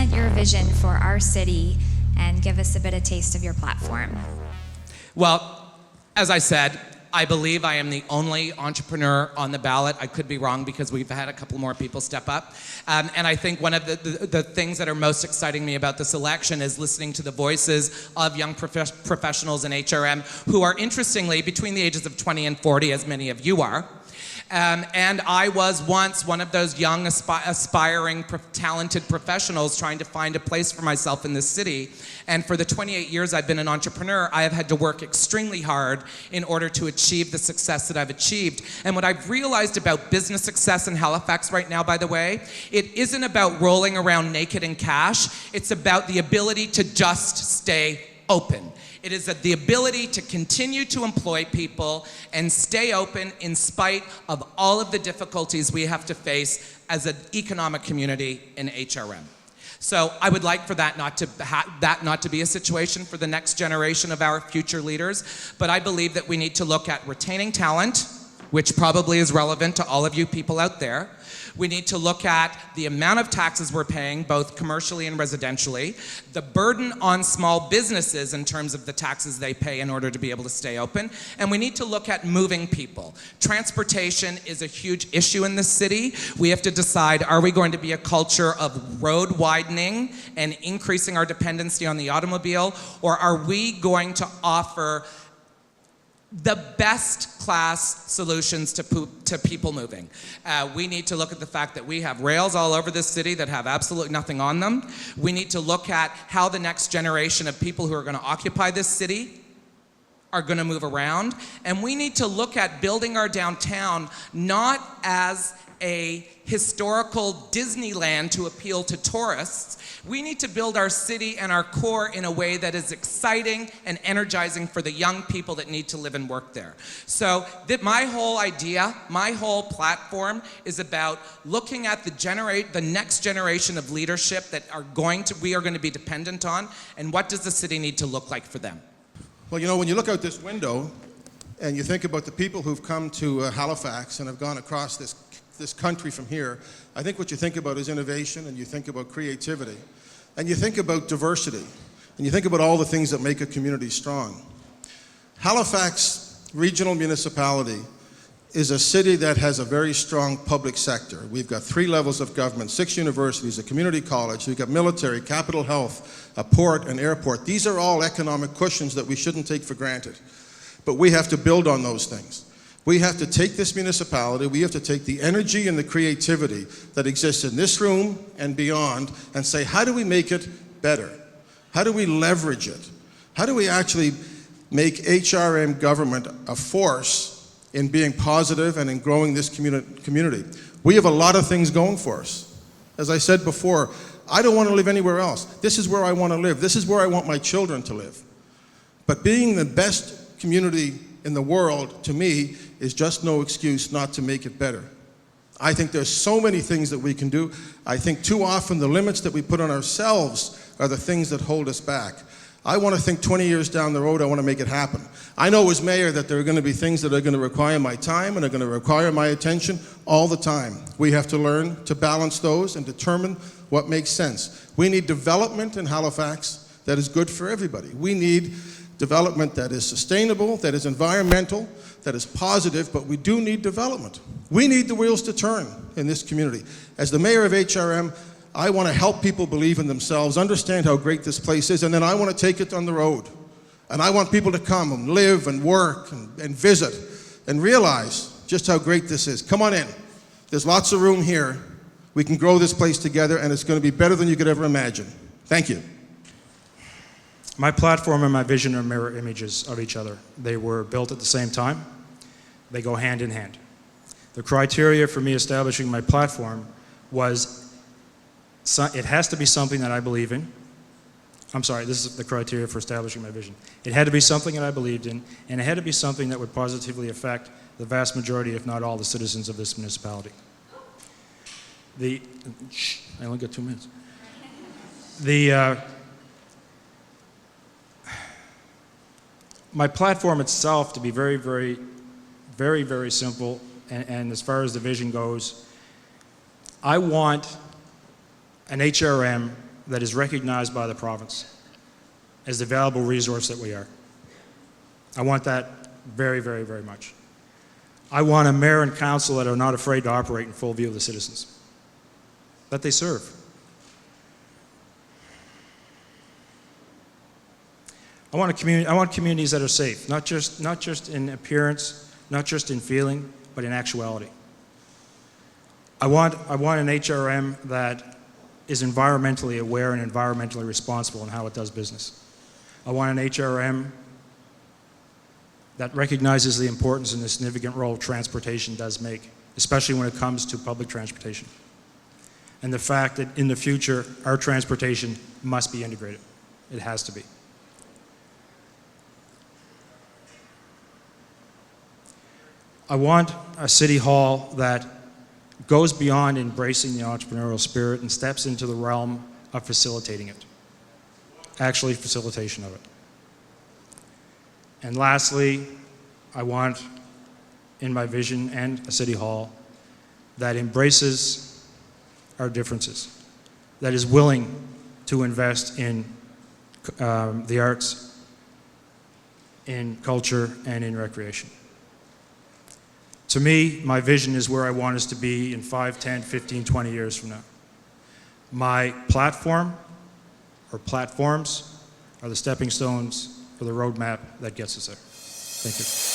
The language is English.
present your vision for our city and give us a bit of taste of your platform? Well, as I said, I believe I am the only entrepreneur on the ballot. I could be wrong because we've had a couple more people step up. And I think one of the things that are most exciting me about this election is listening to the voices of young professionals in HRM who are, interestingly, between the ages of 20 and 40, as many of you are. And I was once one of those young, aspiring, talented professionals trying to find a place for myself in this city. And for the 28 years I've been an entrepreneur, I have had to work extremely hard in order to achieve the success that I've achieved. And what I've realized about business success in Halifax right now, by the way, it isn't about rolling around naked in cash. It's about the ability to just stay open. It is the ability to continue to employ people and stay open in spite of all of the difficulties we have to face as an economic community in HRM. So I would like for that not to be a situation for the next generation of our future leaders, but I believe that we need to look at retaining talent, which probably is relevant to all of you people out there. We need to look at the amount of taxes we're paying, both commercially and residentially, the burden on small businesses in terms of the taxes they pay in order to be able to stay open, and we need to look at moving people. Transportation is a huge issue in this city. We have to decide, are we going to be a culture of road widening and increasing our dependency on the automobile, or are we going to offer the best class solutions to people moving? We need to look at the fact that we have rails all over this city that have absolutely nothing on them. We need to look at how the next generation of people who are going to occupy this city are going to move around. And we need to look at building our downtown not as a historical Disneyland to appeal to tourists. We need to build our city and our core in a way that is exciting and energizing for the young people that need to live and work there. So my whole idea, my whole platform is about looking at the next generation of leadership that we are going to be dependent on, and what does the city need to look like for them? Well, you know, when you look out this window and you think about the people who've come to Halifax and have gone across this country from here, I think what you think about is innovation, and you think about creativity, and you think about diversity, and you think about all the things that make a community strong. Halifax Regional Municipality is a city that has a very strong public sector. We've got 3 levels of government, 6 universities, a community college, we've got military, capital health, a port, an airport. These are all economic cushions that we shouldn't take for granted. But we have to build on those things. We have to take this municipality, we have to take the energy and the creativity that exists in this room and beyond and say, how do we make it better? How do we leverage it? How do we actually make HRM government a force in being positive and in growing this community? We have a lot of things going for us. As I said before, I don't want to live anywhere else. This is where I want to live. This is where I want my children to live. But being the best community in the world, to me, is just no excuse not to make it better. I think there's so many things that we can do. I think too often the limits that we put on ourselves are the things that hold us back. I want to think 20 years down the road, I want to make it happen. I know as mayor that there are going to be things that are going to require my time and are going to require my attention all the time. We have to learn to balance those and determine what makes sense. We need development in Halifax that is good for everybody. We need development that is sustainable, that is environmental, that is positive, but we do need development. We need the wheels to turn in this community. As the mayor of HRM, I want to help people believe in themselves, understand how great this place is, and then I want to take it on the road. And I want people to come and live and work and visit and realize just how great this is. Come on in. There's lots of room here. We can grow this place together, and it's going to be better than you could ever imagine. Thank you. My platform and my vision are mirror images of each other. They were built at the same time. They go hand in hand. The criteria for me establishing my platform was, it has to be something that I believe in. I'm sorry, this is the criteria for establishing my vision. It had to be something that I believed in, and it had to be something that would positively affect the vast majority, if not all, the citizens of this municipality. I only got 2 minutes. My platform itself, to be very, very, very, very simple, and as far as the vision goes, I want an HRM that is recognized by the province as the valuable resource that we are. I want that very, very, very much. I want a mayor and council that are not afraid to operate in full view of the citizens that they serve. I want communities that are safe, not just in appearance, not just in feeling, but in actuality. I want an HRM that is environmentally aware and environmentally responsible in how it does business. I want an HRM that recognizes the importance and the significant role transportation does make, especially when it comes to public transportation. And the fact that in the future, our transportation must be integrated. It has to be. I want a city hall that goes beyond embracing the entrepreneurial spirit and steps into the realm of facilitating it. Actually, facilitation of it. And lastly, I want in my vision and a city hall that embraces our differences, that is willing to invest in the arts, in culture, and in recreation. To me, my vision is where I want us to be in 5, 10, 15, 20 years from now. My platform or platforms are the stepping stones for the roadmap that gets us there. Thank you.